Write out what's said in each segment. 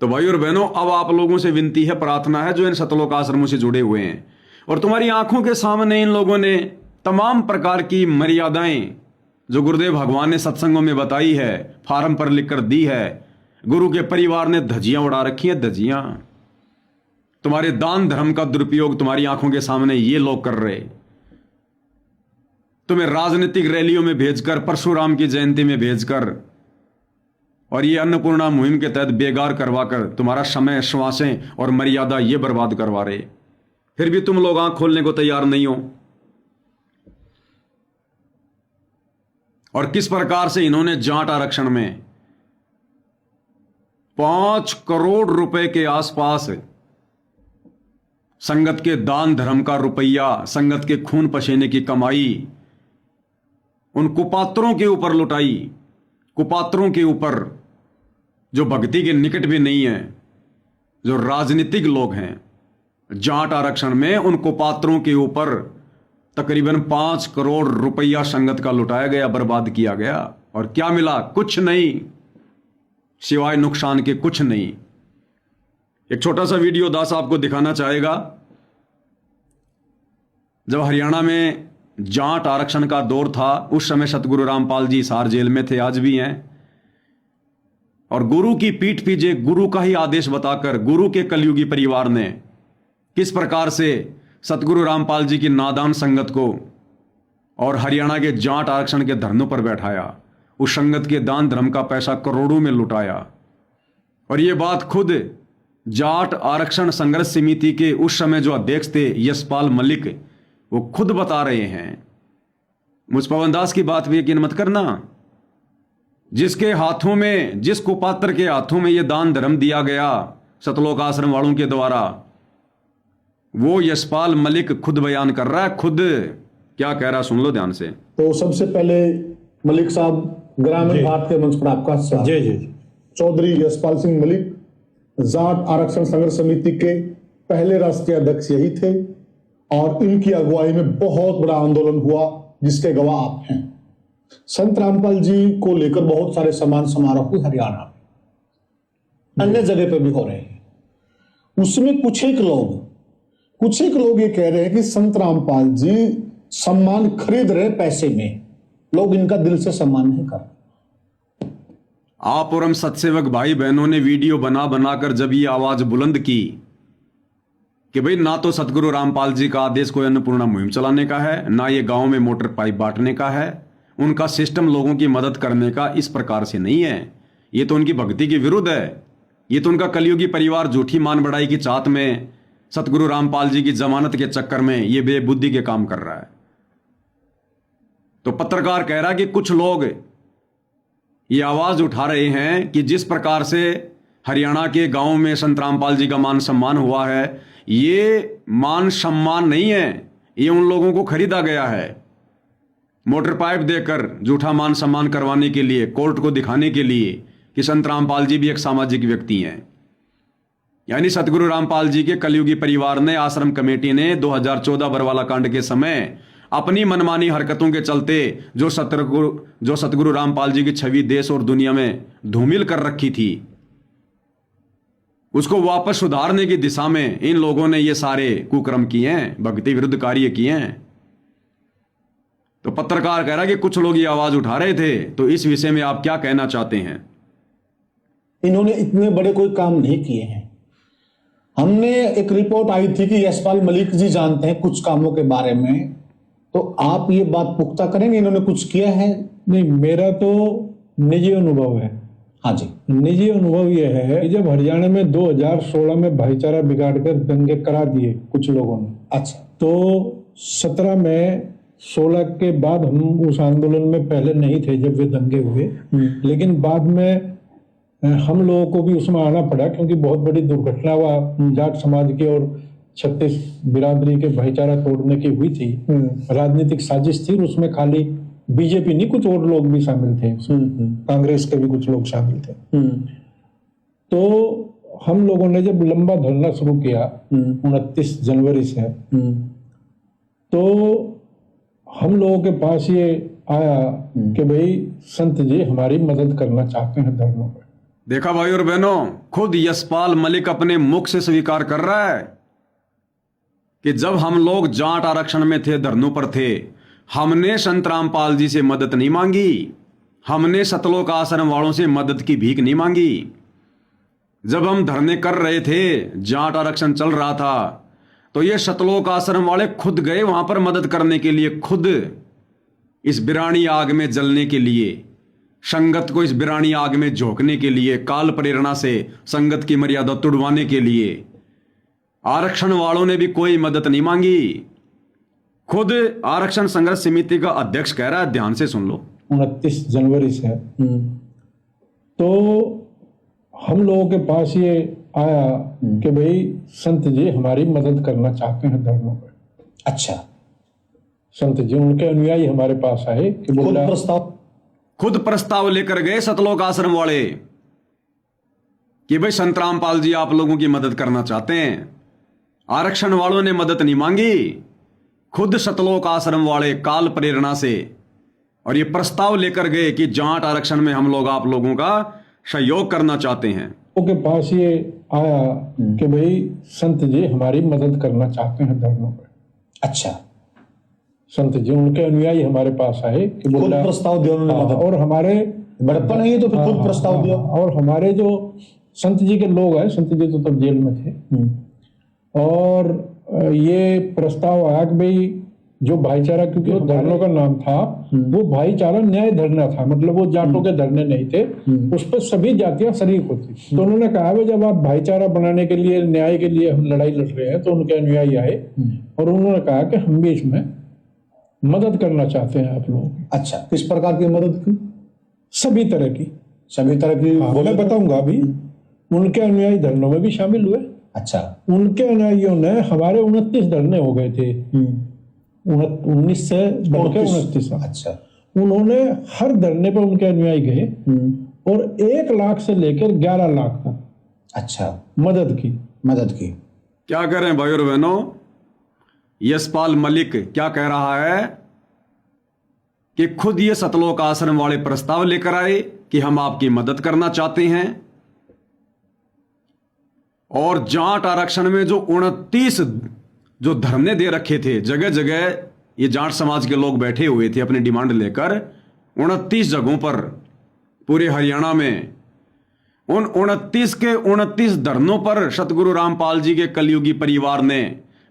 तो भाई और बहनों, अब आप लोगों से विनती है, प्रार्थना है, जो इन सतलोक आश्रमों से जुड़े हुए हैं, और तुम्हारी आंखों के सामने इन लोगों ने तमाम प्रकार की मर्यादाएं जो गुरुदेव भगवान ने सत्संगों में बताई है, फार्म पर लिखकर दी है। गुरु के परिवार ने धज्जियां उड़ा रखी हैं, धज्जियां। तुम्हारे दान धर्म का दुरुपयोग तुम्हारी आंखों के सामने ये लोग कर रहे। तुम्हें राजनीतिक रैलियों में भेजकर, परशुराम की जयंती में भेजकर, और ये अन्नपूर्णा मुहिम के तहत बेगार करवाकर तुम्हारा समय, श्वासें और मर्यादा ये बर्बाद करवा रहे। फिर भी तुम लोग आंख खोलने को तैयार नहीं हो। और किस प्रकार से इन्होंने जाट आरक्षण में 5 करोड़ रुपए के आसपास संगत के दान धर्म का रुपया, संगत के खून पसीने की कमाई उन कुपात्रों के ऊपर लुटाई। कुपात्रों के ऊपर जो भक्ति के निकट भी नहीं है, जो राजनीतिक लोग हैं। जाट आरक्षण में उन कुपात्रों के ऊपर तकरीबन 5 करोड़ रुपया संगत का लुटाया गया, बर्बाद किया गया। और क्या मिला? कुछ नहीं, सिवाय नुकसान के कुछ नहीं। एक छोटा सा वीडियो दास आपको दिखाना चाहेगा। जब हरियाणा में जाट आरक्षण का दौर था, उस समय सतगुरु रामपाल जी हिसार जेल में थे, आज भी हैं। और गुरु की पीठ पीछे गुरु का ही आदेश बताकर गुरु के कलयुगी परिवार ने किस प्रकार से सतगुरु रामपाल जी की नादान संगत को और हरियाणा के जाट आरक्षण के धरनों पर बैठाया, उस संगत के दान धर्म का पैसा करोड़ों में लुटाया। और ये बात खुद जाट आरक्षण संघर्ष समिति के उस समय जो अध्यक्ष थे यशपाल मलिक, वो खुद बता रहे हैं। मुझ पवन दास की बात भी यकीन मत करना। जिसके हाथों में, जिस कुपात्र के हाथों में यह दान धर्म दिया गया सतलोक आश्रम वालों के द्वारा, वो यशपाल मलिक खुद बयान कर रहा है। खुद क्या कह रहा है, सुन लो ध्यान से। तो सबसे पहले मलिक साहब, ग्रामीण भारत के मंच पर आपका स्वागत। जी जी। चौधरी यशपाल सिंह मलिक जाट आरक्षण संघर्ष समिति के पहले राष्ट्रीय अध्यक्ष यही थे, और इनकी अगुवाई में बहुत बड़ा आंदोलन हुआ जिसके गवाह आप हैं। संत रामपाल जी को लेकर बहुत सारे सम्मान समारोह भी हरियाणा में, अन्य जगह पर भी हो रहे हैं। उसमें कुछ एक लोग ये कह रहे हैं कि संत रामपाल जी सम्मान खरीद रहे पैसे में, लोग इनका दिल से सम्मान नहीं कर रहे। आप और हम सत्सेवक भाई बहनों ने वीडियो बना बनाकर जब ये आवाज बुलंद की कि भाई ना तो सतगुरु रामपाल जी का आदेश कोई अन्नपूर्णा मुहिम चलाने का है, ना ये गांव में मोटर पाइप बांटने का है। उनका सिस्टम लोगों की मदद करने का इस प्रकार से नहीं है। ये तो उनकी भक्ति के विरुद्ध है। ये तो उनका कलयुगी परिवार झूठी मान बढ़ाई की चाहत में, सतगुरु रामपाल जी की जमानत के चक्कर में ये बेबुद्धि के काम कर रहा है। तो पत्रकार कह रहा है कि कुछ लोग ये आवाज उठा रहे हैं कि जिस प्रकार से हरियाणा के गांव में संत रामपाल जी का मान सम्मान हुआ है, ये मान सम्मान नहीं है, ये उन लोगों को खरीदा गया है मोटर पाइप देकर, झूठा मान सम्मान करवाने के लिए, कोर्ट को दिखाने के लिए कि संत रामपाल जी भी एक सामाजिक व्यक्ति हैं। यानी सतगुरु रामपाल जी के कलयुगी परिवार ने, आश्रम कमेटी ने 2014 बरवाला कांड के समय अपनी मनमानी हरकतों के चलते जो सतगुरु रामपाल जी की छवि देश और दुनिया में धूमिल कर रखी थी, उसको वापस सुधारने की दिशा में इन लोगों ने ये सारे कुकर्म किए हैं, भक्ति विरुद्ध कार्य किए हैं। तो पत्रकार कह रहा है कि कुछ लोग ये आवाज उठा रहे थे, तो इस विषय में आप क्या कहना चाहते हैं? इन्होंने इतने बड़े कोई काम नहीं किए हैं। हमने एक रिपोर्ट आई थी कि यशपाल मलिक जी जानते हैं कुछ कामों के बारे में, तो आप ये बात पुख्ता करेंगे इन्होंने कुछ किया है? नहीं, मेरा तो निजी अनुभव है। हाँ जी। निजी अनुभव यह है कि जब हरियाणा में 2016 में भाईचारा बिगाड़कर दंगे करा दिए कुछ लोगों ने, अच्छा, तो 17 में 16 के बाद हम उस आंदोलन में पहले नहीं थे जब वे दंगे हुए, लेकिन बाद में हम लोगों को भी उसमें आना पड़ा क्योंकि बहुत बड़ी दुर्घटना हुआ जाट समाज के और 36 बिरादरी के भाईचारा तोड़ने की हुई थी। राजनीतिक साजिश थी, उसमें खाली बीजेपी नहीं, कुछ और लोग भी शामिल थे, कांग्रेस के भी कुछ लोग शामिल थे। तो हम लोगों ने जब लंबा धरना शुरू किया 29 जनवरी से, तो हम लोगों के पास ये आया कि भाई संत जी हमारी मदद करना चाहते हैं धर्मों पर। देखा भाई और बहनों, खुद यशपाल मलिक अपने मुख से स्वीकार कर रहा है कि जब हम लोग जाट आरक्षण में थे, धरनों पर थे, हमने संत रामपाल जी से मदद नहीं मांगी, हमने सतलोक आश्रम वालों से मदद की भीख नहीं मांगी। जब हम धरने कर रहे थे, जाट आरक्षण चल रहा था, तो ये सतलोक आश्रम वाले खुद गए वहां पर मदद करने के लिए, खुद इस बिरानी आग में जलने के लिए, संगत को इस बिरानी आग में झोंकने के लिए, काल प्रेरणा से संगत की मर्यादा तुड़वाने के लिए। आरक्षण वालों ने भी कोई मदद नहीं मांगी। खुद आरक्षण संघर्ष समिति का अध्यक्ष कह रहा है, ध्यान से सुन लो। 29 जनवरी से तो हम लोगों के पास ये आया कि भाई संत जी हमारी मदद करना चाहते हैं धर्मों पर। अच्छा, संत जी, उनके अनुयायी हमारे पास आए कि बोला, खुद प्रस्ताव लेकर गए सतलोक आश्रम वाले कि भाई संत रामपाल जी आप लोगों की मदद करना चाहते हैं। आरक्षण वालों ने मदद नहीं मांगी, खुद सतलोक आश्रम वाले काल प्रेरणा से, और ये प्रस्ताव लेकर गए कि जाट आरक्षण में हम लोग आप लोगों का सहयोग करना चाहते हैं। के पास ये आया कि भाई संत जी हमारी मदद करना चाहते हैं धर्मों पर। अच्छा, संत जी, उनके अनुयायी हमारे पास आए कि बोला, प्रस्ताव दिया उन्होंने मदद। और हमारे बड़प्पा नहीं है तो फिर खुद प्रस्ताव दिया। और हमारे जो संत जी के लोग हैं, संत जी तो तब जेल में थे, और ये प्रस्ताव आया कि भाई जो भाईचारा, क्योंकि धरनों का नाम था वो भाईचारा न्याय धरना था, मतलब वो जाटों के धरने नहीं थे, उस पर सभी जातियां शरीक होती। तो उन्होंने कहा भाई जब आप भाईचारा बनाने के लिए, न्याय के लिए हम लड़ाई लड़ रहे हैं, तो उनके अनुयायी आए और उन्होंने कहा कि हम भी इसमें मदद करना चाहते हैं आप लोगों की। अच्छा, किस प्रकार की मदद की? सभी तरह की, सभी तरह की। मैं बताऊंगा अभी। उनके अनुयायी धरनों में भी शामिल हुए। अच्छा, उनके अनुयायियों ने, हमारे 29 धरने हो गए थे, 19 से बढ़ के 29। अच्छा, उन्होंने हर धरने पर उनके अनुयायी गए और 1 लाख से लेकर 11 लाख तक अच्छा मदद की। क्या कह रहे हैं भाई और बहनों, यशपाल मलिक क्या कह रहा है कि खुद ये सतलोक आश्रम वाले प्रस्ताव लेकर आए कि हम आपकी मदद करना चाहते हैं, और जाट आरक्षण में जो 29 जो धरने दे रखे थे, जगह जगह ये जाट समाज के लोग बैठे हुए थे अपनी डिमांड लेकर, 29 जगहों पर पूरे हरियाणा में, उन 29 के 29 धरनों पर सतगुरु रामपाल जी के कलयुगी परिवार ने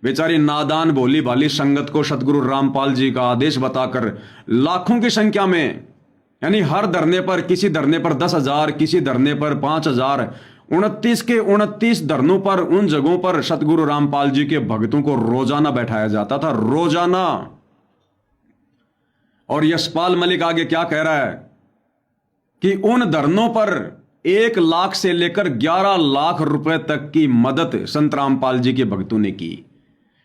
बेचारी नादान भोली भाली संगत को सतगुरु रामपाल जी का आदेश बताकर लाखों की संख्या में, यानी हर धरने पर, किसी धरने पर 10,000, किसी धरने पर 5,000, 29 के 29 धरनों पर, उन जगहों पर सतगुरु रामपाल जी के भक्तों को रोजाना बैठाया जाता था, रोजाना। और यशपाल मलिक आगे क्या कह रहा है कि उन धरनों पर 1 लाख से लेकर 11 लाख रुपए तक की मदद संत रामपाल जी के भक्तों ने की।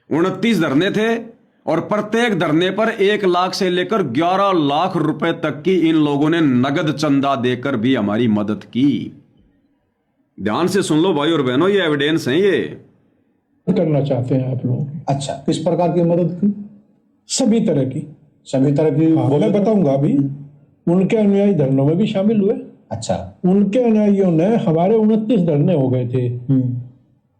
29 धरने थे और प्रत्येक धरने पर 1 लाख से लेकर 11 लाख रुपए तक की इन लोगों ने नगद चंदा देकर भी हमारी मदद की। ध्यान से सुन लो भाई और बहनों, ये एविडेंस है, ये करना चाहते हैं आप लोग। अच्छा, किस प्रकार की मदद की? सभी तरह की। मैं बताऊंगा अभी। उनके अनुयायी धरनों में भी शामिल हुए। अच्छा, उनके अनुयायियों ने, हमारे 29 धरने हो गए थे,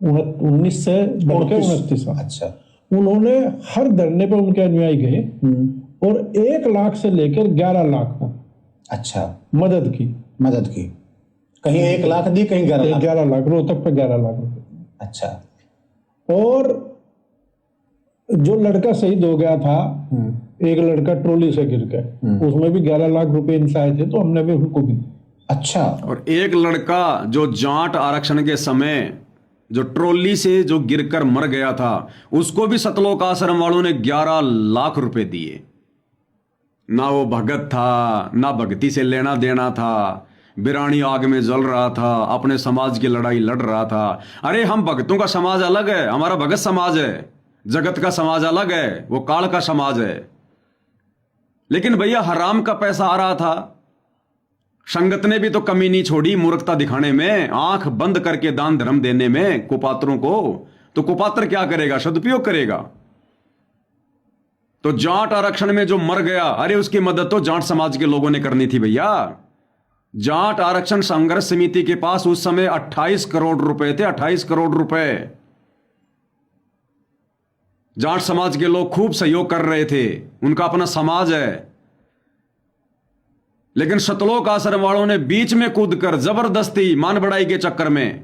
19 से बढ़ के 29। अच्छा, उन्होंने हर धरने पर उनके अनुयायी गए और 1 लाख से लेकर 11 लाख तक अच्छा मदद की। कहीं 1 लाख दी, कहीं 11 लाख, रोहतक पे 11 लाख रुपए। अच्छा, और जो लड़का शहीद हो गया था, एक लड़का ट्रॉली से गिर के, उसमें भी 11 लाख रुपए इनसे आए थे, तो हमने भी उनको भी। अच्छा, और एक लड़का जो जाट आरक्षण के समय जो ट्रॉली से जो गिरकर मर गया था, उसको भी सतलोक आश्रम वालों ने 11 लाख रुपए दिए। ना वो भगत था, ना भक्ति से लेना देना था, बिरानी आग में जल रहा था, अपने समाज की लड़ाई लड़ रहा था। अरे हम भक्तों का समाज अलग है, हमारा भगत समाज है, जगत का समाज अलग है, वो काल का समाज है। लेकिन भैया हराम का पैसा आ रहा था, संगत ने भी तो कमी नहीं छोड़ी मूर्खता दिखाने में, आंख बंद करके दान धर्म देने में कुपात्रों को। तो कुपात्र क्या करेगा? सदुपयोग करेगा। तो जाट आरक्षण में जो मर गया, अरे उसकी मदद तो जाट समाज के लोगों ने करनी थी भैया। जाट आरक्षण संघर्ष समिति के पास उस समय 28 करोड़ रुपए थे, 28 करोड़ रुपए। जाट समाज के लोग खूब सहयोग कर रहे थे, उनका अपना समाज है। लेकिन सतलोक आश्रम वालों ने बीच में कूदकर जबरदस्ती मान बढ़ाई के चक्कर में,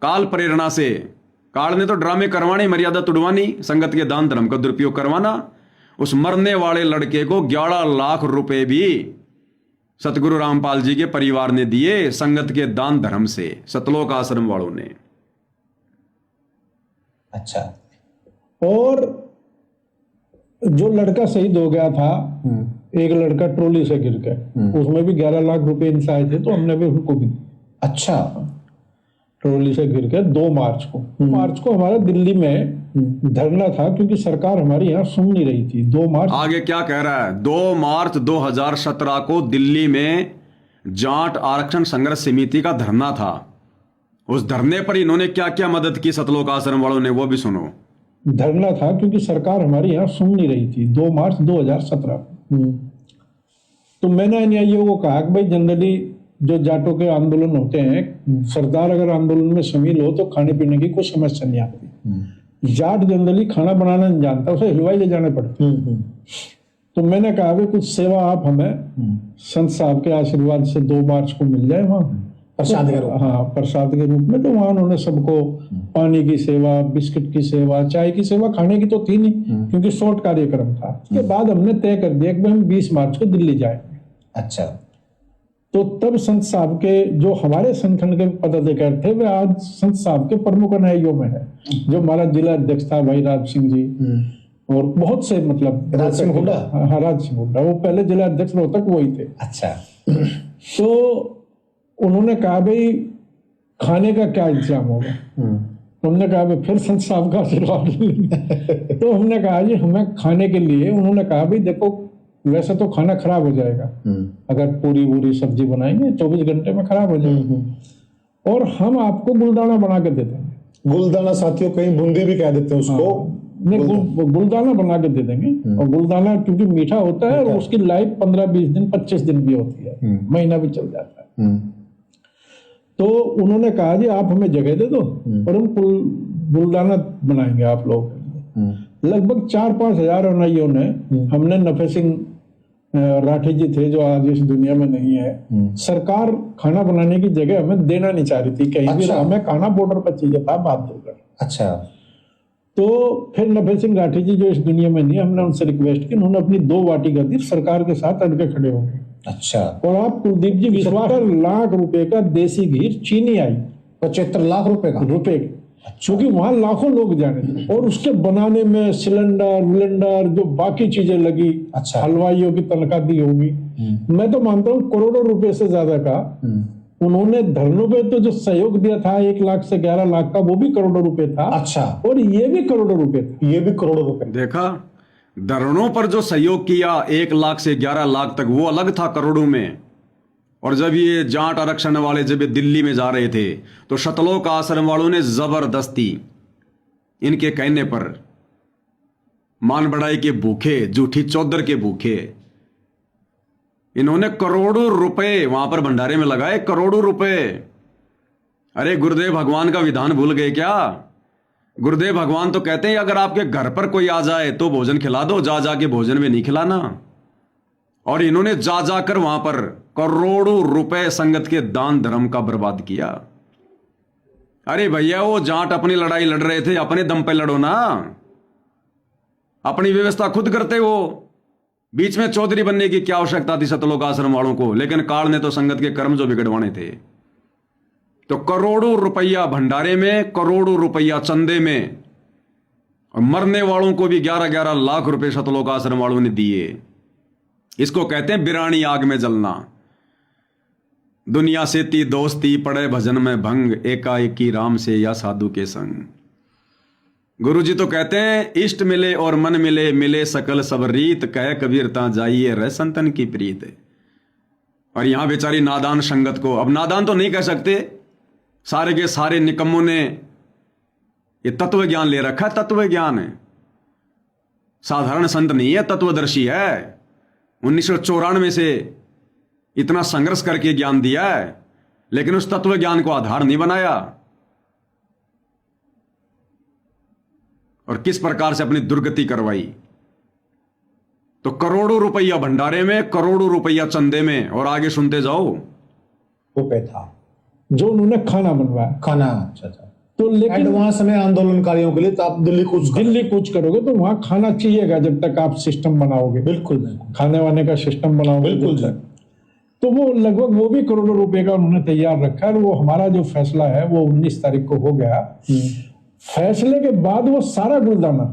काल प्रेरणा से, काल ने तो ड्रामे करवाने, मर्यादा तुड़वानी, संगत के दान धर्म का दुरुपयोग करवाना, उस मरने वाले लड़के को 11 लाख रुपए भी सतगुरु रामपाल जी के परिवार ने दिए, संगत के दान धर्म से, सतलोक आश्रम वालों ने। अच्छा। और जो लड़का शहीद हो गया था, एक लड़का ट्रॉली से गिर के, उसमें भी 11 लाख रुपए इनसे आए थे, तो हमने भी उनको भी। अच्छा। ट्रॉली से गिर के 2 मार्च को हमारा दिल्ली में धरना था, क्योंकि सरकार हमारी यहाँ सुन नहीं रही थी। 2 मार्च आगे क्या कह रहा है? 2 मार्च 2017 को दिल्ली में जाट आरक्षण संघर्ष समिति का धरना था। उस धरने पर इन्होंने क्या क्या मदद की सतलोक आश्रम वालों ने, वो भी सुनो। धरना था क्योंकि सरकार हमारी यहाँ सुन नहीं रही थी। 2 मार्च 2017 तो मैंने अनुयायियों को कहा कि भाई जनरली जो जाटों के आंदोलन होते हैं, सरदार अगर आंदोलन में शामिल हो तो खाने पीने की कोई समस्या नहीं आती। जाट जनरली खाना बनाना नहीं जानता, उसे हलवाई ले जाने पड़ते। तो मैंने कहा कि कुछ सेवा आप हमें संत साहब के आशीर्वाद से 2 मार्च को मिल जाए वहाँ प्रसाद के रूप में। हाँ, प्रसाद के रूप में। तो वहाँ उन्होंने सबको पानी की सेवा, बिस्किट की सेवा, चाय की सेवा, खाने की तो थी नहीं क्योंकि शॉर्ट कार्यक्रम था। उसके बाद हमने तय कर दिया कि हम 20 मार्च को दिल्ली जाएंगे। अच्छा। तो तब संत साहब के जो हमारे संगठन के पदाधिकारी थे, वे आज संत साहब के प्रमुख अनुयायियों में है। जो हमारा जिला अध्यक्ष था भाई राज सिंह जी, और बहुत से, मतलब राज सिंह हुड्डा। हाँ, राज सिंह हुड्डा, वो पहले जिला अध्यक्ष रोहतक वही थे। अच्छा। तो उन्होंने कहा भाई खाने का क्या इंतजाम होगा। तो हमने कहा भाई फिर संत साहब का आशीर्वाद लेंगे। तो हमने कहा जी हमें खाने के लिए, उन्होंने कहा भाई देखो वैसे तो खाना खराब हो जाएगा, अगर पूरी सब्जी बनाएंगे 24 घंटे में खराब हो जाएगा, और हम आपको गुलदाना बना के दे देंगे। गुलदाना साथियों, कहीं बूंदी भी कह देते हैं उसको। नहीं, गुलदाना बना के दे देंगे। और गुलदाना क्योंकि मीठा होता है और उसकी लाइफ 15-20 दिन 25 दिन भी होती है, महीना भी चल जाता है। तो उन्होंने कहा जी आप हमें जगह दे दो और हम गुलदाना बनाएंगे आप लोगों के लिए। लगभग 4-5 हजार अनुयायियों ने, हमने नफे सिंह राठी जी थे जो आज इस दुनिया में नहीं है। सरकार खाना बनाने की जगह हमें देना नहीं चाह रही थी कहीं भी, हमें खाना बॉर्डर पर चाहिए था बात होकर। अच्छा। तो फिर नफे सिंह राठी जी जो इस दुनिया में नहीं, हमने उनसे रिक्वेस्ट की, उन्होंने अपनी 2 वाटिका दी, सरकार के साथ अड़ के खड़े हो गए। अच्छा। और आप कुलदीप जी विश्वास, 75 लाख रुपए का देसी घी चीनी आई। 75 लाख रुपए का? क्योंकि वहां लाखों लोग जाने थे, और उसके बनाने में सिलेंडर विलेंडर जो बाकी चीजें लगी। अच्छा। हलवाइयों की तनख्वाह दी होगी, मैं तो मानता हूँ करोड़ों रुपए से ज्यादा का। उन्होंने धरनों पे तो जो सहयोग दिया था 1 लाख से 11 लाख का, वो भी करोड़ों रुपए था। अच्छा। और ये भी करोड़ों रुपए था, ये भी करोड़ों रुपए। देखा, धरणों पर जो सहयोग किया 1 लाख से 11 लाख तक, वो अलग था करोड़ों में। और जब ये जाट आरक्षण वाले जब ये दिल्ली में जा रहे थे, तो सतलोक आश्रम वालों ने जबरदस्ती इनके कहने पर मान बढ़ाई के भूखे, जूठी चौधर के भूखे, इन्होंने करोड़ों रुपए वहां पर भंडारे में लगाए, करोड़ों रुपए। अरे गुरुदेव भगवान का विधान भूल गए क्या? गुरुदेव भगवान तो कहते हैं अगर आपके घर पर कोई आ जाए तो भोजन खिला दो, जा जाके भोजन में नहीं खिलाना। और इन्होंने जा जाकर वहां पर करोड़ों रुपए संगत के दान धर्म का बर्बाद किया। अरे भैया, वो जाट अपनी लड़ाई लड़ रहे थे, अपने दम पे लड़ो ना, अपनी व्यवस्था खुद करते हो। बीच में चौधरी बनने की क्या आवश्यकता थी सतलोक आश्रम वालों को? लेकिन काल ने तो संगत के कर्म जो बिगड़वाने थे। तो करोड़ों रुपया भंडारे में, करोड़ों रुपया चंदे में, और मरने वालों को भी 11-11 लाख रुपए सतलोक आश्रम वालों ने दिए। इसको कहते हैं बिरानी आग में जलना। दुनिया से ती दोस्ती, पड़े भजन में भंग, एकाएकी राम से या साधु के संग। गुरुजी तो कहते हैं इष्ट मिले और मन मिले, मिले सकल सब रीत, कह कबीर ता जाइए रह संतन की प्रीत। और यहां बेचारी नादान संगत को, अब नादान तो नहीं कह सकते, सारे के सारे निकम्मों ने ये तत्व ज्ञान ले रखा है। तत्व ज्ञान है, साधारण संत नहीं है, तत्वदर्शी है। 1994 से इतना संघर्ष करके ज्ञान दिया है, लेकिन उस तत्व ज्ञान को आधार नहीं बनाया, और किस प्रकार से अपनी दुर्गति करवाई। तो करोड़ों रुपया भंडारे में, करोड़ों रुपया चंदे में, और आगे सुनते जाओ। रुपए था जो उन्होंने खाना बनवाया। खाना। अच्छा अच्छा। तो लेकिन एडवांस में आंदोलनकारियों के लिए तो आप दिल्ली कूच करोगे तो वहां खाना चाहिएगा जब तक आप सिस्टम बनाओगे, बिल्कुल बिल्कुल खाने वाने का सिस्टम बनाओगे बिल्कुल जब तक। तो वो लगभग वो भी करोड़ों रुपए का उन्होंने तैयार रखा है। और वो हमारा जो फैसला है वो 19 तारीख को हो गया। फैसले के बाद वो सारा गुलदाना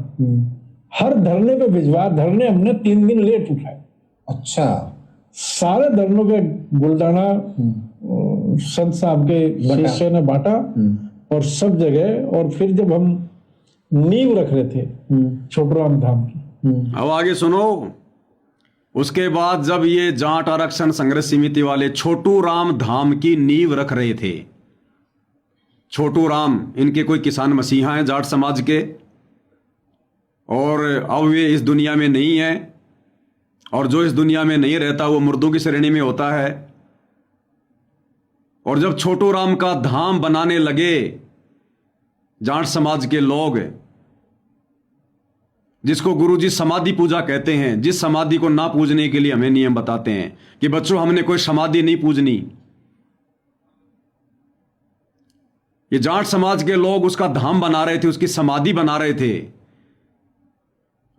हर धरने पे भिजवा, धरने हमने 3 दिन लेट उठाए। अच्छा। सारे धरनों पे गुलदाना संत साहब के शिष्य ने बांटा और सब जगह। और फिर जब हम नींव रख रहे थे छोटूराम धाम की, अब आगे सुनो। उसके बाद जब ये जाट आरक्षण संघर्ष समिति वाले छोटू राम धाम की नींव रख रहे थे, छोटू राम इनके कोई किसान मसीहा हैं जाट समाज के, और अब वे इस दुनिया में नहीं है, और जो इस दुनिया में नहीं रहता वो मुर्दों की श्रेणी में होता है। और जब छोटू राम का धाम बनाने लगे जाट समाज के लोग, जिसको गुरुजी समाधि पूजा कहते हैं, जिस समाधि को ना पूजने के लिए हमें नियम बताते हैं कि बच्चों हमने कोई समाधि नहीं पूजनी, ये जाट समाज के लोग उसका धाम बना रहे थे, उसकी समाधि बना रहे थे,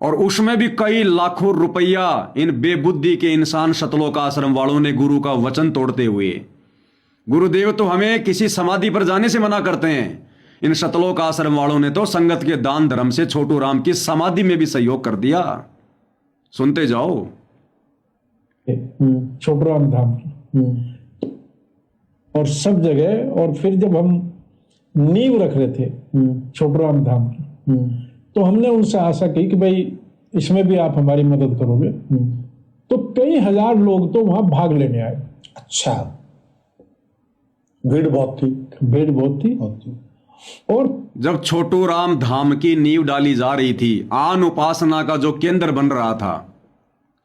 और उसमें भी कई लाखों रुपया इन बेबुद्धि के इंसान शतलोक आश्रम वालों ने गुरु का वचन तोड़ते हुए, गुरुदेव तो हमें किसी समाधि पर जाने से मना करते हैं, इन शतलोक आश्रम वालों ने तो संगत के दान धर्म से छोटू राम की समाधि में भी सहयोग कर दिया। सुनते जाओ। छोटूराम धाम की और सब जगह। और फिर जब हम नींव रख रहे थे छोटूराम धाम की, तो हमने उनसे आशा की कि भाई इसमें भी आप हमारी मदद करोगे। तो कई हजार लोग तो वहां भाग लेने आए। अच्छा। भीड़ बहुत थी। और जब छोटू राम धाम की नींव डाली जा रही थी, आन उपासना का जो केंद्र बन रहा था,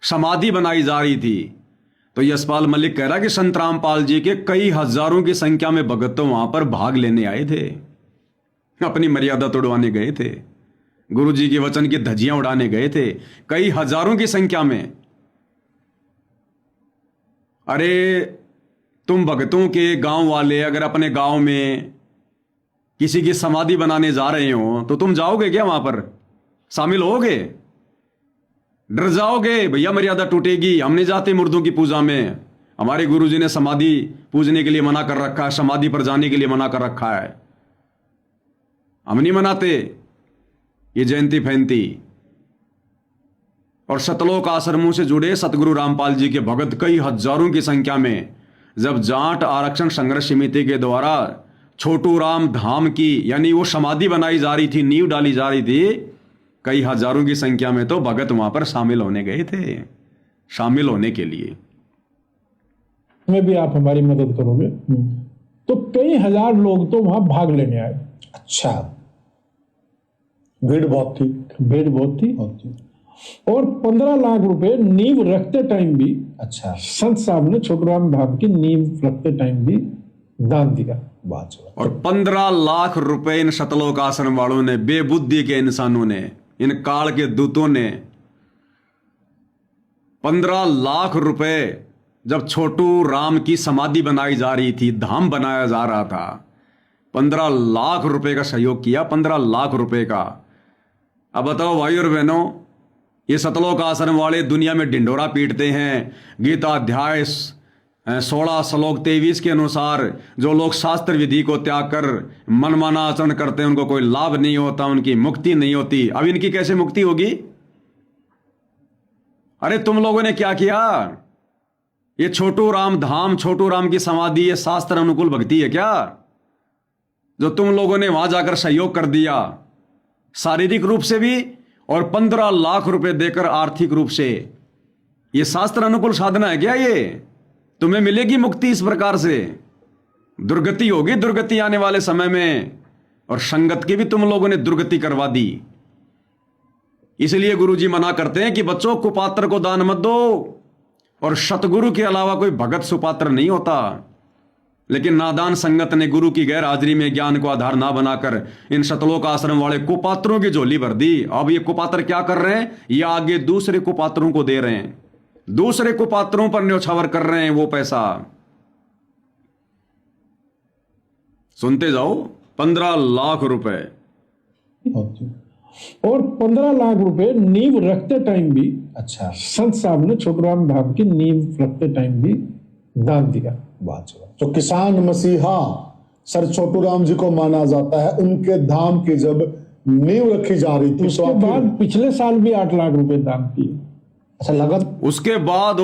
समाधि बनाई जा रही थी, तो यशपाल मलिक कह रहा कि संत रामपाल जी के कई हजारों की संख्या में भगत तो वहां पर भाग लेने आए थे, अपनी मर्यादा तोड़वाने गए थे, गुरु जी के वचन की धज्जियां उड़ाने गए थे, कई हजारों की संख्या में। अरे तुम भगतों के गांव वाले अगर अपने गांव में किसी की समाधि बनाने जा रहे हो तो तुम जाओगे क्या वहां पर? शामिल होगे? डर जाओगे भैया मर्यादा टूटेगी, हम नहीं जाते मुर्दों की पूजा में, हमारे गुरुजी ने समाधि पूजने के लिए मना कर रखा है, समाधि पर जाने के लिए मना कर रखा है, हम नहीं मनाते ये जयंती फैंती। और शतलोक आश्रमों से जुड़े सतगुरु रामपाल जी के भगत कई हजारों की संख्या में जब जाट आरक्षण संघर्ष समिति के द्वारा छोटू राम धाम की यानी वो समाधि बनाई जा रही थी, नींव डाली जा रही थी, कई हजारों की संख्या में तो भगत वहां पर शामिल होने गए थे, शामिल होने के लिए। में भी आप हमारी मदद करोगे। तो कई हजार लोग तो वहां भाग लेने आए। अच्छा। भीड़ बहुत थी। और 15 लाख रुपए नींव रखते टाइम भी, अच्छा, संत साहब ने छोटूराम धाम की नींव रखते टाइम भी दान दिया। और 15 लाख रुपए इन शतलोक आश्रम वालों ने, बेबुद्धि के इंसानों ने, इन काल के दूतों ने 15 लाख रुपए जब छोटू राम की समाधि बनाई जा रही थी, धाम बनाया जा रहा था, 15 लाख रुपए का सहयोग किया, 15 लाख रुपए का। अब बताओ भाई और बहनों, ये सतलोक आश्रम वाले दुनिया में ढिंडोरा पीटते हैं, गीता अध्याय 16 श्लोक 23 के अनुसार जो लोग शास्त्र विधि को त्याग कर मनमाना आचरण करते हैं उनको कोई लाभ नहीं होता, उनकी मुक्ति नहीं होती। अब इनकी कैसे मुक्ति होगी? अरे तुम लोगों ने क्या किया? ये छोटू राम धाम, छोटू राम की समाधि, ये शास्त्र अनुकूल भक्ति है क्या जो तुम लोगों ने वहां जाकर सहयोग कर दिया, शारीरिक रूप से भी और 15 लाख रुपए देकर आर्थिक रूप से? ये शास्त्र अनुकूल साधना है क्या? ये तुम्हें मिलेगी मुक्ति इस प्रकार से? दुर्गति होगी, दुर्गति आने वाले समय में, और संगत की भी तुम लोगों ने दुर्गति करवा दी। इसलिए गुरुजी मना करते हैं कि बच्चों कुपात्र को दान मत दो, और सतगुरु के अलावा कोई भगत सुपात्र नहीं होता। लेकिन नादान संगत ने गुरु की गैर हाजिरी में ज्ञान को आधार ना बनाकर इन शतलोक आश्रम वाले कुपात्रों की झोली भर दी। अब ये कुपात्र क्या कर रहे हैं? ये आगे दूसरे कुपात्रों को दे रहे हैं, दूसरे कुपात्रों पर न्योछावर कर रहे हैं वो पैसा। सुनते जाओ, 15 लाख रुपए। और 15 लाख रुपए नींव रखते टाइम भी अच्छा, संत साहब ने छोटूराम धाम की नींव रखते टाइम भी दान दिया। वाह जी वाह। तो किसान मसीहा सर छोटूराम जी को माना जाता है। उनके धाम की जब नींव रखी जा रही थी, उसके बाद पिछले साल भी 8 लाख रुपए दान किए। अच्छा, लगत उसके बाद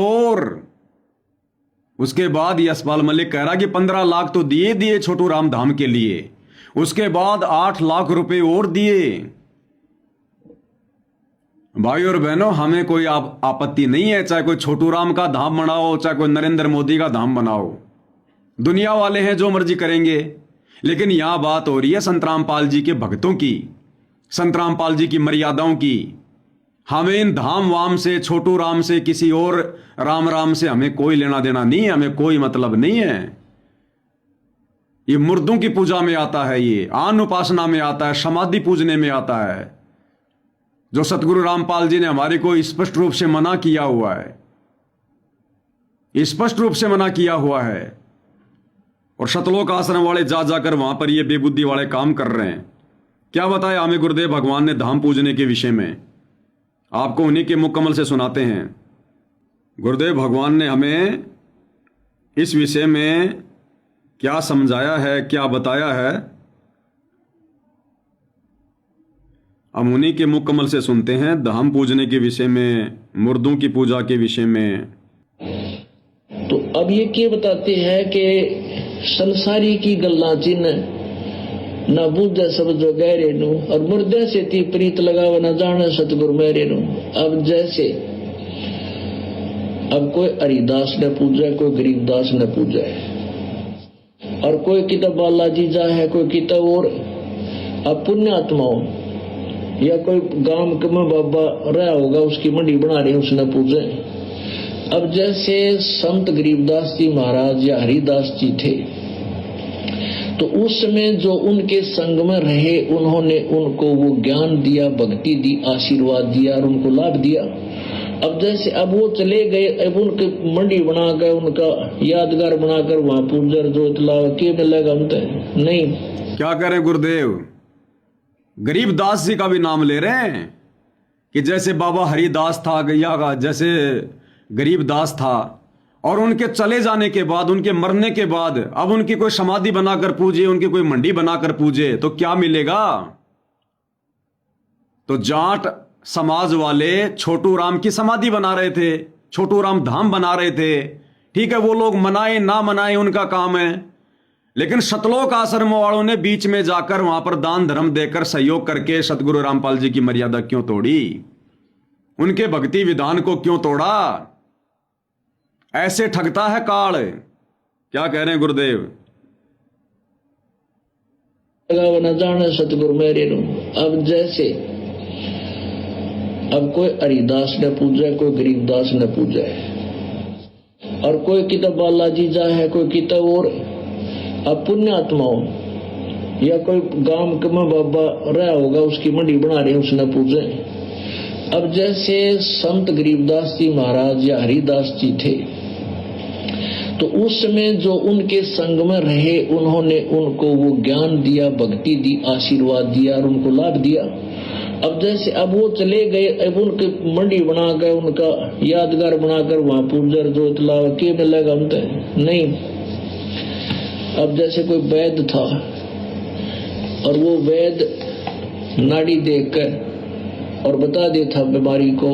उसके बाद यशपाल मलिक कह रहा कि 15 लाख तो दिए छोटूराम धाम के लिए, उसके बाद 8 लाख रुपए और दिए। भाई और बहनों, हमें कोई आपत्ति नहीं है, चाहे कोई छोटूराम का धाम बनाओ, चाहे कोई नरेंद्र मोदी का धाम बनाओ, दुनिया वाले हैं जो मर्जी करेंगे। लेकिन यहां बात हो रही है संत रामपाल जी के भक्तों की, संत रामपाल जी की मर्यादाओं की। हमें इन धाम वाम से, छोटू राम से, किसी और राम से हमें कोई लेना देना नहीं है, हमें कोई मतलब नहीं है। ये मुर्दों की पूजा में आता है, ये आन उपासना में आता है, समाधि पूजने में आता है, जो सतगुरु रामपाल जी ने हमारे को स्पष्ट रूप से मना किया हुआ है, स्पष्ट रूप से मना किया हुआ है। और शतलोक आश्रम वाले जा जाकर वहां पर ये बेबुद्धि वाले काम कर रहे हैं। क्या बताया हमें गुरुदेव भगवान ने धाम पूजने के विषय में? आपको उन्हीं के मुकम्मल से सुनाते हैं। गुरुदेव भगवान ने हमें इस विषय में क्या समझाया है, क्या बताया है, हम उन्हीं के मुकम्मल से सुनते हैं। धाम पूजने के विषय में, मुर्दों की पूजा के विषय में। तो अब ये क्या बताते हैं कि संसारी की गल्ला जिन ना बुझे सब जो गहरे नु, और मुर्दे से ती प्रीत लगावे न जाने सतगुरु मेरे नु। अब जैसे अब कोई हरिदास ने पूजा, कोई गरीबदास ने पूजा है, और कोई किताब बालाजी जा है, कोई किताब और अब पुण्यात्माओं या कोई गांव में बाबा रहा होगा, उसकी मंडी बना रही, उसने पूजे। अब जैसे संत गरीबदास जी महाराज या हरिदास जी थे, तो उस समय जो उनके संग में रहे, उन्होंने उनको वो ज्ञान दिया, भक्ति दी, आशीर्वाद दिया और उनको लाभ दिया। अब जैसे अब वो चले गए, अब उनकी मंडी बनाकर, उनका यादगार बनाकर वहां पूजर जोत लाओ, क्या मिलेगा? हमसे नहीं। क्या कह रहे हैं गुरुदेव? गरीबदास जी का भी नाम ले रहे हैं कि जैसे बाबा हरिदास था, या जैसे गरीबदास था, और उनके चले जाने के बाद, उनके मरने के बाद अब उनकी कोई समाधि बनाकर पूजे, उनकी कोई मंडी बनाकर पूजे, तो क्या मिलेगा? तो जाट समाज वाले छोटू राम की समाधि बना रहे थे, छोटू राम धाम बना रहे थे। ठीक है, वो लोग मनाए ना मनाए उनका काम है, लेकिन शतलोक आश्रम वालों ने बीच में जाकर वहां पर दान धर्म देकर सहयोग करके सतगुरु रामपाल जी की मर्यादा क्यों तोड़ी? उनके भक्ति विधान को क्यों तोड़ा? ऐसे ठगता है काल। क्या कह रहे हैं गुरुदेव? न जाने सतगुरु मेरे नु। अब जैसे अब कोई हरिदास ने पूजा, कोई गरीबदास ने पूजा है, और कोई किताब बालाजी जा है, कोई किताब और अब पुण्यात्माओं या कोई गांव में बाबा रहा होगा, उसकी मंडी बना रही, उसने पूजे। अब जैसे संत गरीबदास जी महाराज या हरिदास जी थे, तो उस समय जो उनके संग में रहे, उन्होंने उनको वो ज्ञान दिया, भक्ति दी, आशीर्वाद दिया और उनको लाभ दिया। अब जैसे अब वो चले गए, अब उनकी मंडी बनाकर, उनका यादगार बनाकर वहां पूजर जोत लाओ, क्या मिलेगा? हमसे नहीं। अब जैसे कोई वैद्य था, और वो वैद्य नाड़ी देखकर और बता देता बीमारी को,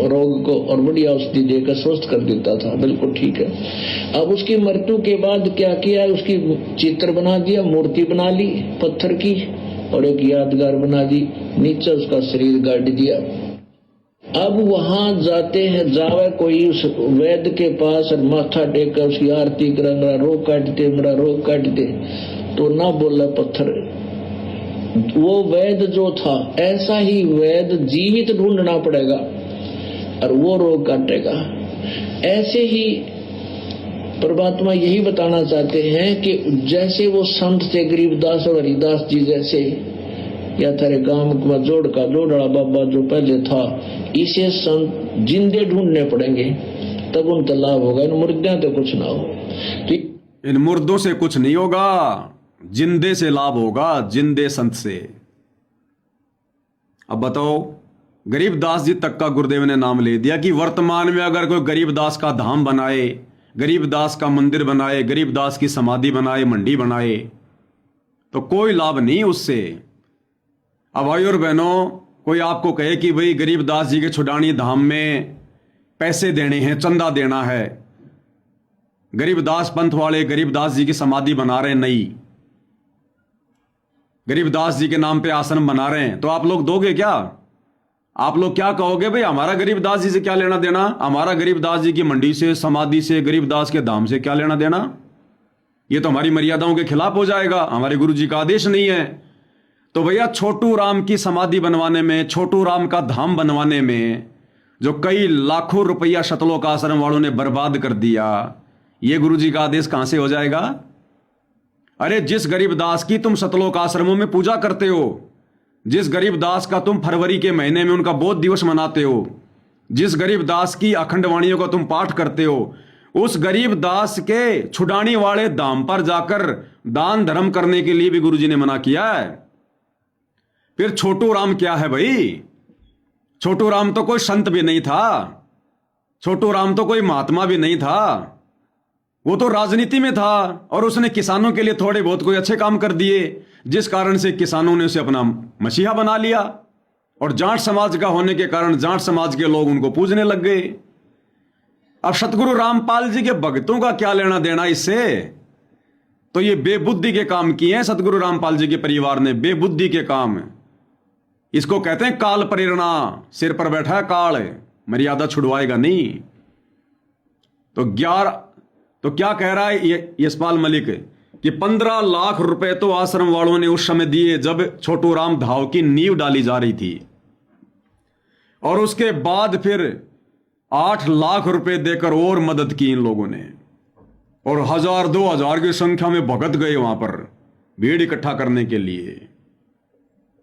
रोग को, और बढ़िया औषधि देकर स्वस्थ कर देता था, बिल्कुल ठीक है। अब उसकी मृत्यु के बाद क्या किया? उसकी चित्र बना दिया, मूर्ति बना ली पत्थर की, और एक यादगार बना दी, नीचे उसका शरीर गाड़ दिया। अब वहां जाते हैं, जावे कोई उस वैद्य के पास और माथा टेक कर उसकी आरती कर, मेरा रोग काट दे, मेरा रोग काट दे, तो ना बोला पत्थर। वो वैद्य जो था, ऐसा ही वैद्य जीवित ढूंढना पड़ेगा और वो रोग काटेगा। ऐसे ही परमात्मा यही बताना चाहते हैं कि जैसे वो संत थे गरीबदास और हरिदास जी जैसे, या थारे गांव का जोड़ड़ा बाबा जो पहले था, इसे संत जिंदे ढूंढने पड़ेंगे तब उनका लाभ होगा। इन मुर्दों तो कुछ ना हो। तो इन मुर्दों से कुछ नहीं होगा, जिंदे से लाभ होगा, जिंदे संत से। अब बताओ, गरीबदास जी तक का गुरुदेव ने नाम ले दिया कि वर्तमान में अगर कोई गरीबदास का धाम बनाए, गरीबदास का मंदिर बनाए, गरीबदास की समाधि बनाए, मंडी बनाए, तो कोई लाभ नहीं उससे। अब भाई और बहनों, कोई आपको कहे कि भाई गरीबदास जी के छुडानी धाम में पैसे देने हैं, चंदा देना है, गरीबदास पंथ वाले गरीबदास जी की समाधि बना रहे हैं, नहीं, गरीबदास जी के नाम पे आश्रम बना रहे हैं, तो आप लोग दोगे क्या? आप लोग क्या कहोगे? भाई हमारा गरीबदास जी से क्या लेना देना, हमारा गरीबदास जी की मंडी से, समाधि से, गरीबदास के धाम से क्या लेना देना? ये तो हमारी मर्यादाओं के खिलाफ हो जाएगा, हमारे गुरु जी का आदेश नहीं है। तो भैया छोटू राम की समाधि बनवाने में, छोटू राम का धाम बनवाने में जो कई लाखों रुपया शतलोक आश्रम वालों ने बर्बाद कर दिया, ये गुरु जी का आदेश कहां से हो जाएगा? अरे जिस गरीबदास की तुम शतलोक आश्रमों में पूजा करते हो, जिस गरीबदास का तुम फरवरी के महीने में उनका बोध दिवस मनाते हो, जिस गरीबदास की अखंड वाणियों का तुम पाठ करते हो, उस गरीबदास के छुड़ाने वाले धाम पर जाकर दान धर्म करने के लिए भी गुरुजी ने मना किया है। फिर छोटू राम क्या है भाई? छोटू राम तो कोई संत भी नहीं था, छोटू राम तो कोई महात्मा भी नहीं था, वो तो राजनीति में था और उसने किसानों के लिए थोड़े बहुत कोई अच्छे काम कर दिए, जिस कारण से किसानों ने उसे अपना मसीहा बना लिया और जाट समाज का होने के कारण जाट समाज के लोग उनको पूजने लग गए। अब सतगुरु रामपाल जी के भक्तों का क्या लेना देना इससे? तो ये बेबुद्धि के काम किए हैं सतगुरु रामपाल जी के परिवार ने, बेबुद्धि के काम। इसको कहते हैं काल प्रेरणा, सिर पर बैठा है काल, मर्यादा छुड़वाएगा नहीं। तो क्या कह रहा है यशपाल मलिक कि 15 लाख रुपए तो आश्रम वालों ने उस समय दिए जब छोटू राम धाव की नींव डाली जा रही थी, और उसके बाद फिर 8 लाख रुपए देकर और मदद की इन लोगों ने, और 1000-2000 की संख्या में भगत गए वहां पर भीड़ इकट्ठा करने के लिए।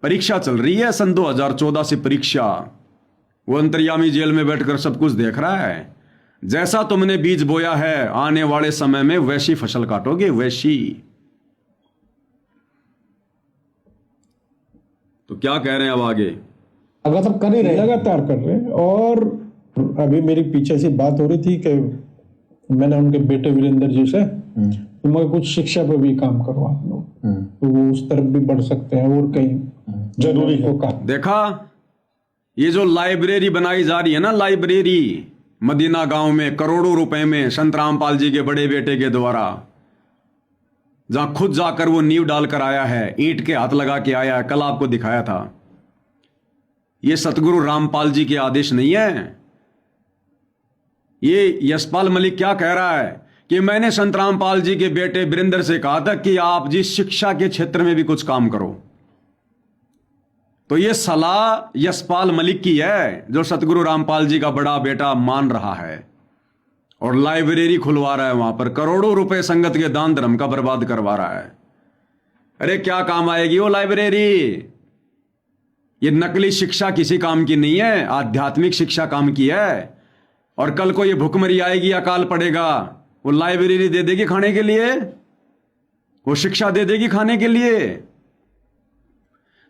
परीक्षा चल रही है सन 2014 से परीक्षा, वो अंतर्यामी जेल में बैठकर सब कुछ देख रहा है। जैसा तुमने बीज बोया है आने वाले समय में वैसी फसल काटोगे, वैसी। तो क्या कह रहे हैं अब आगे? लगातार कर ही रहे, लगातार कर रहे हैं। और अभी मेरी पीछे से बात हो रही थी कि मैंने उनके बेटे वीरेंद्र जी से तो मैं कुछ शिक्षा पे भी काम करो आप लोग, तो वो उस तरफ भी बढ़ सकते हैं और कहीं जरूरी है। कहा देखा, ये जो लाइब्रेरी बनाई जा रही है ना, लाइब्रेरी मदीना गांव में करोड़ों रुपए में संत रामपाल जी के बड़े बेटे के द्वारा, जहां खुद जाकर वो नींव डालकर आया है, ईंट के हाथ लगा के आया है, कल आपको दिखाया था। ये सतगुरु रामपाल जी के आदेश नहीं है। ये यशपाल मलिक क्या कह रहा है कि मैंने संत रामपाल जी के बेटे वीरेंद्र से कहा था कि आप जी शिक्षा के क्षेत्र में भी कुछ काम करो। तो ये सलाह यशपाल मलिक की है जो सतगुरु रामपाल जी का बड़ा बेटा मान रहा है और लाइब्रेरी खुलवा रहा है, वहां पर करोड़ों रुपए संगत के दान धर्म का बर्बाद करवा रहा है। अरे क्या काम आएगी वो लाइब्रेरी? ये नकली शिक्षा किसी काम की नहीं है, आध्यात्मिक शिक्षा काम की है। और कल को ये भुखमरी आएगी, अकाल पड़ेगा, वो लाइब्रेरी दे देगी खाने के लिए, वो शिक्षा दे देगी खाने के लिए।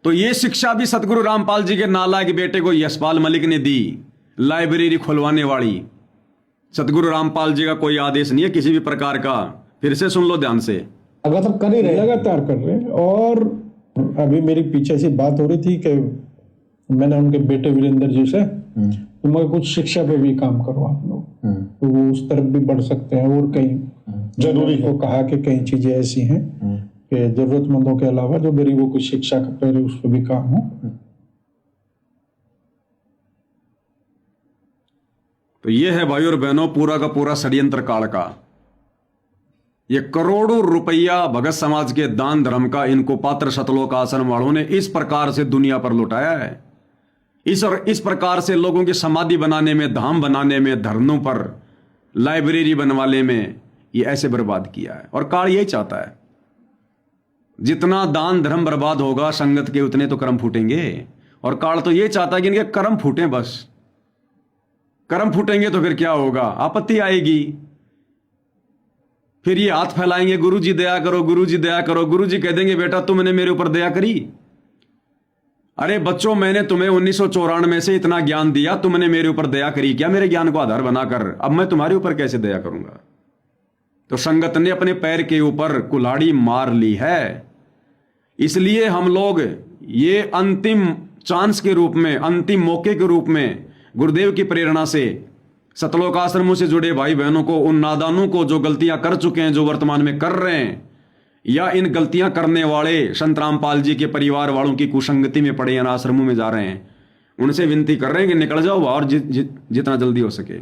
तो ये शिक्षा भी सतगुरु रामपाल जी के नालायक बेटे को यशपाल मलिक ने दी, लाइब्रेरी खुलवाने वाली। सतगुरु रामपाल जी का कोई आदेश नहीं है किसी भी प्रकार का। फिर से सुन लो ध्यान से, लगातार कर ही रहे, लगातार कर रहे हैं। और अभी मेरी पीछे से बात हो रही थी कि मैंने उनके बेटे वीरेंद्र जी से तो मैं कुछ शिक्षा पे भी काम करो आप लोग, तो वो उस तरफ भी बढ़ सकते हैं और कहीं जरूरी है। को कहा कि कई चीजें ऐसी हैं कि जरूरतमंदों के अलावा जो गरीबों की शिक्षा का पहले उस पर भी काम हो। तो ये है भाई और बहनों पूरा का पूरा षड्यंत्र काल का। ये करोड़ों रुपया भगत समाज के दान धर्म का इनको पात्र सतलोक आश्रम वालों ने इस प्रकार से दुनिया पर लुटाया है। इस प्रकार से लोगों की समाधि बनाने में, धाम बनाने में, धरनों पर लाइब्रेरी बनवाने में ये ऐसे बर्बाद किया है। और काल यही चाहता है, जितना दान धर्म बर्बाद होगा संगत के, उतने तो कर्म फूटेंगे। और काल तो ये चाहता है कि इनके कर्म फूटे, बस कर्म फूटेंगे तो फिर क्या होगा, आपत्ति आएगी। फिर ये हाथ फैलाएंगे, गुरु जी दया करो, गुरु जी दया करो। गुरु जी कह देंगे बेटा तुमने मेरे ऊपर दया करी? अरे बच्चों, मैंने तुम्हें 1994 से इतना ज्ञान दिया, तुमने मेरे ऊपर दया करी क्या मेरे ज्ञान को आधार बनाकर? अब मैं तुम्हारे ऊपर कैसे दया करूंगा? तो संगत ने अपने पैर के ऊपर कुल्हाड़ी मार ली है। इसलिए हम लोग ये अंतिम चांस के रूप में, अंतिम मौके के रूप में गुरुदेव की प्रेरणा से सतलोक आश्रमों से जुड़े भाई बहनों को, उन नादानों को जो गलतियां कर चुके हैं, जो वर्तमान में कर रहे हैं, या इन गलतियां करने वाले संत रामपाल जी के परिवार वालों की कुसंगति में पड़े या आश्रमों में जा रहे हैं, उनसे विनती कर रहे हैं कि निकल जाओ और जितना जल्दी हो सके,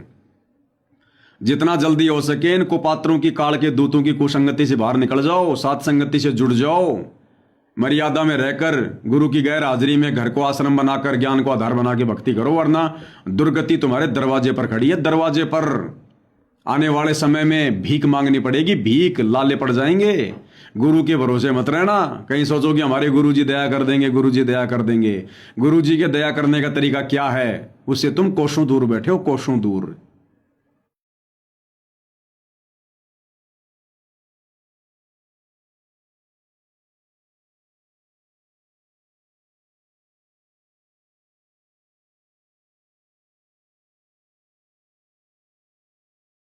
जितना जल्दी हो सके इन कुपात्रों की, काल के दूतों की कुसंगति से बाहर निकल जाओ, सात संगति से जुड़ जाओ, मर्यादा में रहकर गुरु की गैर हाजिरी में घर को आश्रम बनाकर ज्ञान को आधार बना के भक्ति करो, वरना दुर्गति तुम्हारे दरवाजे पर खड़ी है। दरवाजे पर आने वाले समय में भीख मांगनी पड़ेगी, भीख लाले पड़ जाएंगे। गुरु के भरोसे मत रहना, कहीं सोचो कि हमारे गुरु जी दया कर देंगे, गुरु जी दया कर देंगे। गुरु जी के दया करने का तरीका क्या है, उससे तुम कोसों दूर बैठे हो, कोसों दूर।